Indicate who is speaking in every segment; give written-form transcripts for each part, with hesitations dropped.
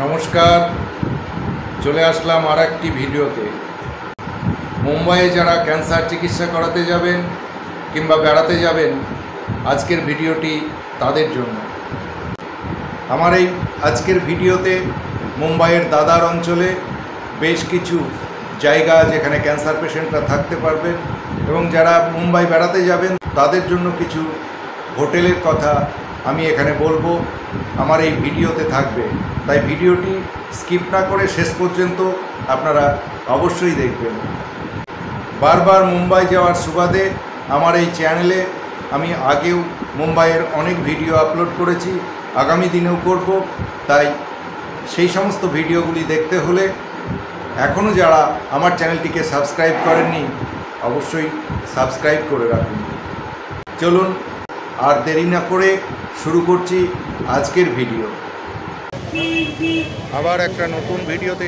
Speaker 1: নমস্কার, চলে আসলাম আর একটি ভিডিওতে। মুম্বাইয়ে যারা ক্যান্সার চিকিৎসা করাতে যাবেন কিংবা বেড়াতে যাবেন, আজকের ভিডিওটি তাদের জন্য। আমার এই আজকের ভিডিওতে মুম্বাইয়ের দাদার অঞ্চলে বেশ কিছু জায়গা যেখানে ক্যান্সার পেশেন্টরা থাকতে পারবেন এবং যারা মুম্বাই বেড়াতে যাবেন তাদের জন্য কিছু হোটেলের কথা আমি এখানে বলবো, আমার এই ভিডিওতে থাকবে। তাই ভিডিওটি স্কিপ না করে শেষ পর্যন্ত আপনারা অবশ্যই দেখবেন। বারবার মুম্বাই যাওয়ার সুবাদে আমার এই চ্যানেলে আমি আগেও মুম্বাইয়ের অনেক ভিডিও আপলোড করেছি, আগামী দিনেও করব। তাই সেই সমস্ত ভিডিওগুলি দেখতে হলে এখনও যারা আমার চ্যানেলটিকে সাবস্ক্রাইব করেননি অবশ্যই সাবস্ক্রাইব করে রাখুন। চলুন আর দেরি না করে শুরু করছি আজকের ভিডিও। আবার একটা নতুন ভিডিওতে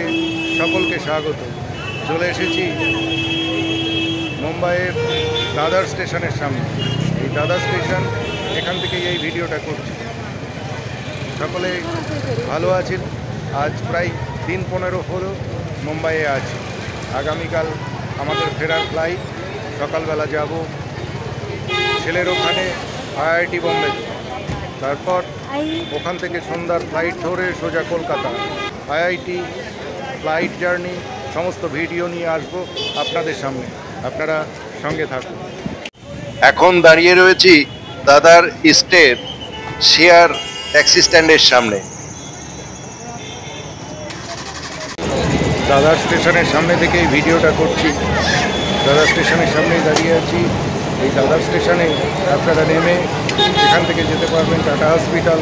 Speaker 1: সকলকে স্বাগত। চলে এসেছি মুম্বাইয়ের দাদার স্টেশনের সামনে। এই দাদার স্টেশন, এখান থেকেই এই ভিডিওটা করছি। সকলে ভালো আছেন? আজ প্রায় দিন 15 হলো মুম্বাইয়ে আছি। আগামীকাল আমাদের ফেরার ফ্লাইট, সকালবেলা যাব ছেলের ওখানে আইআইটি বোম্বে, তারপর ওখান থেকে সন্ধ্যার ফ্লাইট ধরে সোজা কলকাতা। আইআইটি ফ্লাইট জার্নি সমস্ত ভিডিও নিয়ে আসবো আপনাদের সামনে, আপনারা সঙ্গে থাকুন। এখন দাঁড়িয়ে রয়েছি দাদার স্টের শেয়ার ট্যাক্সি স্ট্যান্ডের সামনে। দাদার স্টেশনের সামনে থেকে এই ভিডিওটা করছি। দাদার স্টেশনের সামনেই দাঁড়িয়ে আছি। এই দাদার স্টেশনে আপনারা নেমে এখান থেকে যেতে পারবেন টাটা হসপিটাল,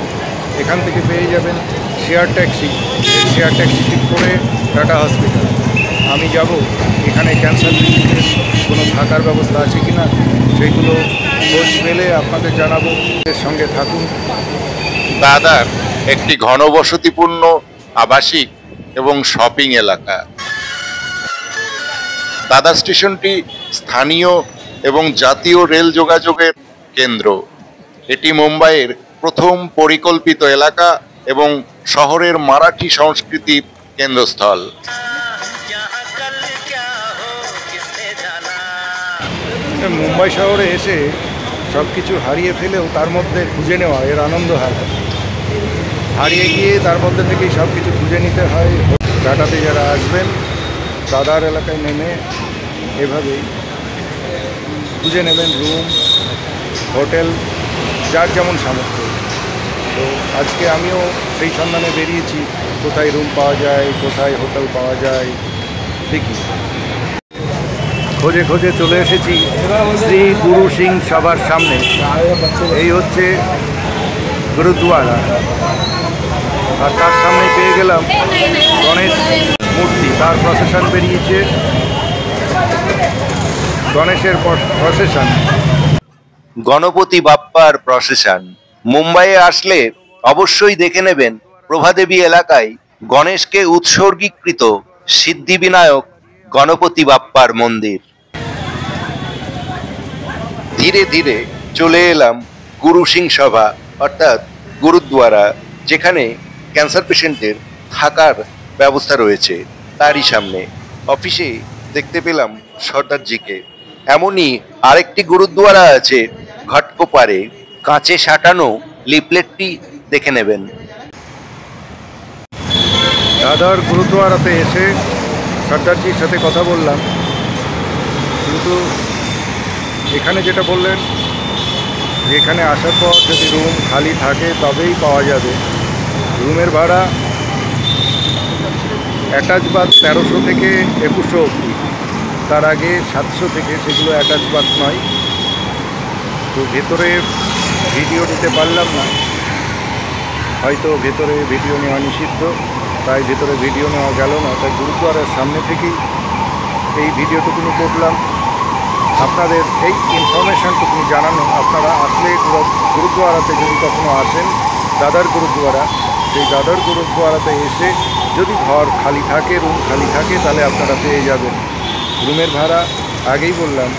Speaker 1: এখান থেকে পেয়ে যাবেন শেয়ার ট্যাক্সি। শেয়ার ট্যাক্সি ঠিক করে টাটা হসপিটাল আমি যাব। এখানে ক্যান্সার পেশেন্টের কোনো থাকার ব্যবস্থা আছে কি না সেইগুলো খোঁজ পেলে আপনাদের জানাবো, এর সঙ্গে থাকুন।
Speaker 2: দাদার একটি ঘনবসতিপূর্ণ আবাসিক এবং শপিং এলাকা। দাদা স্টেশনটি স্থানীয় এবং জাতীয় রেল যোগাযোগের কেন্দ্র। এটি মুম্বাইয়ের প্রথম পরিকল্পিত এলাকা এবং শহরের মারাঠি সংস্কৃতির কেন্দ্রস্থল।
Speaker 1: মুম্বাই শহরে এসে সব কিছু হারিয়ে ফেলেও তার মধ্যে খুঁজে নেওয়া এর আনন্দ হয়। হারিয়ে গিয়ে তার মধ্যে থেকেই সব কিছু খুঁজে নিতে হয়। টাটাতে যারা আসবেন দাদার এলাকায় নেমে এভাবেই খুঁজে নেবেন রুম, হোটেল, যার যেমন সামর্থ্য। তো আজকে আমিও সেই সন্ধানে বেরিয়েছি, কোথায় রুম পাওয়া যায়, কোথায় হোটেল পাওয়া যায় দেখি। খোঁজে খোঁজে চলে এসেছি শ্রী গুরু সিং সভার সামনে। এই হচ্ছে গুরুদুয়ারা, আর তার সামনে পেয়ে গেলাম গণেশ মূর্তি। তার প্রসেশন বেরিয়েছে, গণেশের প্রসেশন।
Speaker 2: গণপতি বাপ্পার প্রসেশন। মুম্বাইয়ে আসলে অবশ্যই দেখে নেবেন প্রভাদেবী এলাকায় গণেশকে উৎসর্গীকৃত সিদ্ধিবিনায়ক গণপতি বাপ্পার মন্দির। ধীরে ধীরে চলে এলাম গুরু সিং সভা অর্থাৎ গুরুদ্বারা, যেখানে ক্যান্সার পেশেন্টের থাকার ব্যবস্থা রয়েছে। তারই সামনে অফিসে দেখতে পেলাম সর্দারজিকে। এমনই আরেকটি গুরুদ্বারা আছে ঘাটকোপারে, কাঁচে সাঁটানো লিফলেটটি দেখে নেবেন।
Speaker 1: দাদার গুরুদ্বারাতে এসে সর্দারজির সাথে কথা বললাম, কিন্তু এখানে যেটা বললেন এখানে আসার পর যদি রুম খালি থাকে তবেই পাওয়া যাবে। রুমের ভাড়া অ্যাটাচ বাথ 1300 থেকে 2100 অবধি, তার আগে 700 থেকে, সেগুলো অ্যাটাচ বাথ নয়। তো ভেতরে ভিডিও নিতে পারলাম না, হয়তো ভেতরে ভিডিও নেওয়া নিষিদ্ধ, তাই ভেতরে ভিডিও নেওয়া গেল না। তাই গুরুদ্বারার সামনে থেকেই এই ভিডিওটুকুনি করলাম, আপনাদের এই ইনফরমেশানটুকুনি জানানো। আপনারা আসলে গুরুদ্বারাতে যদি কখনো আসেন, দাদার গুরুদ্বারা, সেই দাদার গুরুদ্বারাতে এসে যদি ঘর খালি থাকে, রুম খালি থাকে, তাহলে আপনারা পেয়ে যাবেন। রুমের ভাড়া আগেই বললাম,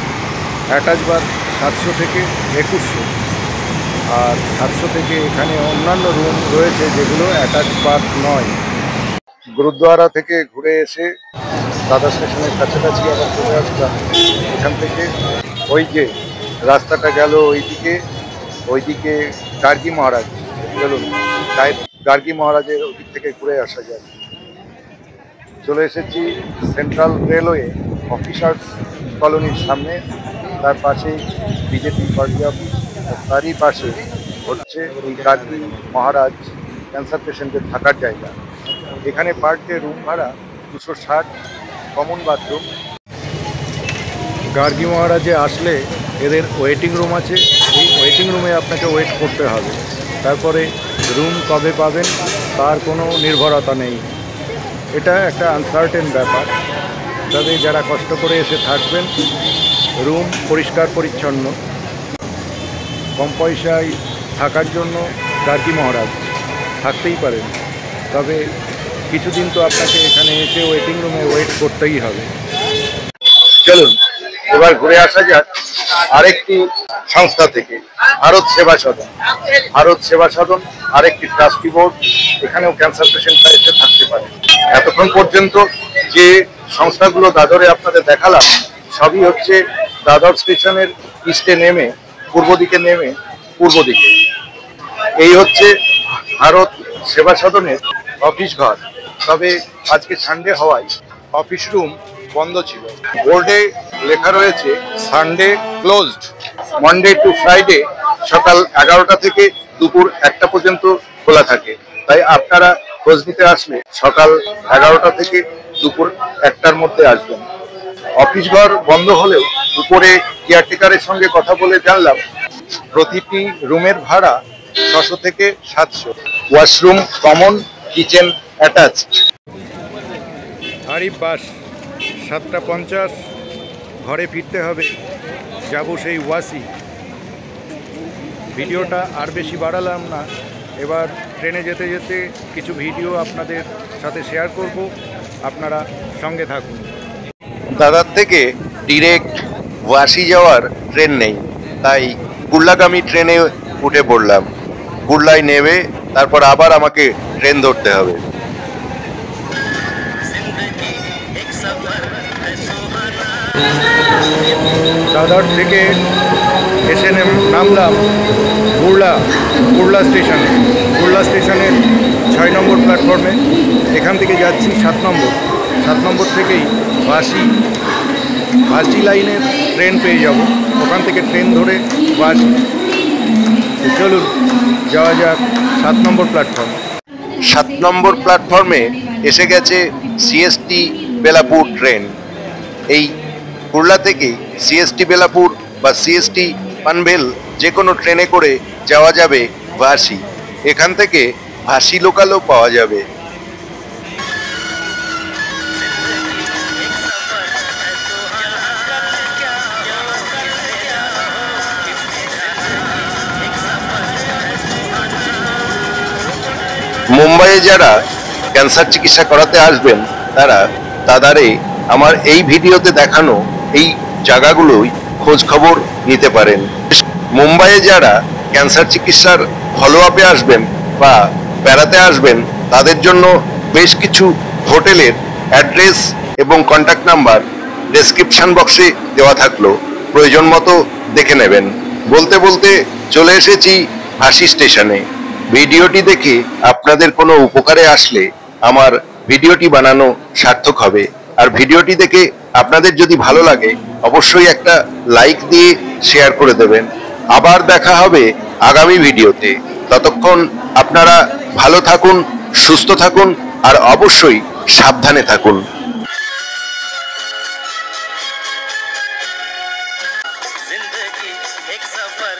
Speaker 1: অ্যাটাচ বাথ 700 থেকে 2100, আর 700 থেকে এখানে অন্যান্য রুম রয়েছে যেগুলো অ্যাটাচ বাথ নয়।
Speaker 2: গুরুদ্বারা থেকে ঘুরে এসে দাদা স্টেশনের কাছাকাছি আবার চলে আসলাম। এখান থেকে ওই যে রাস্তাটা গেল ওইদিকে গার্গী মহারাজ, চলুন গার্গী মহারাজের ওদিক থেকে ঘুরে আসা যায়। চলে এসেছি সেন্ট্রাল রেলওয়ে অফিসার্স কলোনির সামনে, তার পাশে বিজেপি পার্টি অফিস, তারই পাশে হচ্ছে এই গার্গী মহারাজ ক্যান্সার পেশেন্টের থাকার জায়গা। এখানে পার ডে রুম ভাড়া 260, কমন বাথরুম। গার্গী মহারাজে আসলে এদের ওয়েটিং রুম আছে, এই ওয়েটিং রুমে আপনাকে ওয়েট করতে হবে। তারপরে রুম কবে পাবেন তার কোনো নির্ভরতা নেই, এটা একটা আনসার্টেন ব্যাপার। তবে যারা কষ্ট করে এসে থাকবেন, রুম পরিষ্কার পরিচ্ছন্ন, কম পয়সায় থাকার জন্য গার্গী মহারাজ থাকতেই পারেন। তবে কিছুদিন তো আপনাকে এখানে এসে ওয়েটিং রুমে ওয়েট করতেই হবে। চলুন এবার ঘুরে আসা যাক আরেকটি সংস্থা থেকে, ভারত সেবা সদন। ভারত সেবা সদন আরেকটি ট্রাস্টি বোর্ড, এখানেও ক্যান্সার পেশেন্টরা এসে থাকতে পারে। এতক্ষণ পর্যন্ত যে সংস্থাগুলো দাদরে আপনাদের দেখালাম সবই হচ্ছে দাদর স্টেশনের ইস্টে নেমে পূর্ব দিকে এই হচ্ছে ভারত সেবা সদনের অফিস ঘর। তবে আজকে সানডে হওয়ায় অফিস রুম বন্ধ ছিল। বোর্ডে লেখা রয়েছে Sunday closed, Monday two Friday সকাল 11টা থেকে দুপুর 1টা পর্যন্ত খোলা থাকে। তাই আপনারা খোঁজ নিতে আসলে সকাল 11টা থেকে দুপুর 1টার মধ্যে আসবেন। অফিস ঘর বন্ধ হলেও উপরে কেয়ারটেকারের সঙ্গে কথা বলে জানলাম প্রতিটি রুমের ভাড়া 600 থেকে 700, washroom common, kitchen attached. Arif bus 7:50, ঘরে ফিরতে হবে, যাব সেই ওয়াসি। ভিডিওটা আর বেশি বাড়ালাম না, এবার ট্রেনে যেতে যেতে কিছু ভিডিও আপনাদের সাথে শেয়ার করব, আপনারা সঙ্গে থাকুন। দাদার থেকে ডিরেক্ট ওয়াসি যাওয়ার ট্রেন নেই, তাই কুর্লাগামী ট্রেনে উঠে পড়লাম। কুর্লায় নেমে তারপর আবার আমাকে ট্রেন ধরতে হবে। দাদর থেকে এসে নামলাম কুর্লা স্টেশনের 6 নম্বর প্ল্যাটফর্মে। এখান থেকে যাচ্ছি 7 নম্বর থেকেই ভাসি লাইনের ট্রেন পেয়ে যাব, ওখান থেকে ট্রেন ধরে ভাসি। চলুন যাওয়া যাক 7 নম্বর প্ল্যাটফর্ম। 7 নম্বর প্ল্যাটফর্মে এসে গেছে সিএসটি বেলাপুর ট্রেন। এই কুর্লা থেকে সিএসটি বেলাপুর বা সিএসটি পানভেল যে কোনো ট্রেনে করে যাওয়া যাবে ভাসি। এখান থেকে ভাসি লোকালও পাওয়া যাবে। মুম্বাইয়ে যারা ক্যান্সার চিকিৎসা করাতে আসবেন তারা দাদারে আমার এই ভিডিওতে দেখানো এই জায়গাগুলোই খোঁজ খবর নিতে পারেন। মুম্বাইয়ে যারা ক্যান্সার চিকিৎসার ফলো আপে আসবেন বা বেড়াতে আসবেন তাদের জন্য বেশ কিছু হোটেলের অ্যাড্রেস এবং কন্ট্যাক্ট নাম্বার ডেসক্রিপশন বক্সে দেওয়া থাকলো, প্রয়োজন মতো দেখে নেবেন। বলতে বলতে চলে এসেছি ভাসি স্টেশনে। ভিডিওটি দেখে আপনাদের কোনো উপকারে আসলে আমার ভিডিওটি বানানো সার্থক হবে। আর ভিডিওটি দেখে আপনাদের যদি ভালো লাগে অবশ্যই একটা লাইক দিয়ে শেয়ার করে দেবেন। আবার দেখা হবে আগামী ভিডিওতে। ততক্ষণ আপনারা ভালো থাকুন, সুস্থ থাকুন আর অবশ্যই সাবধানে থাকুন।
Speaker 3: जिंदगी एक सफर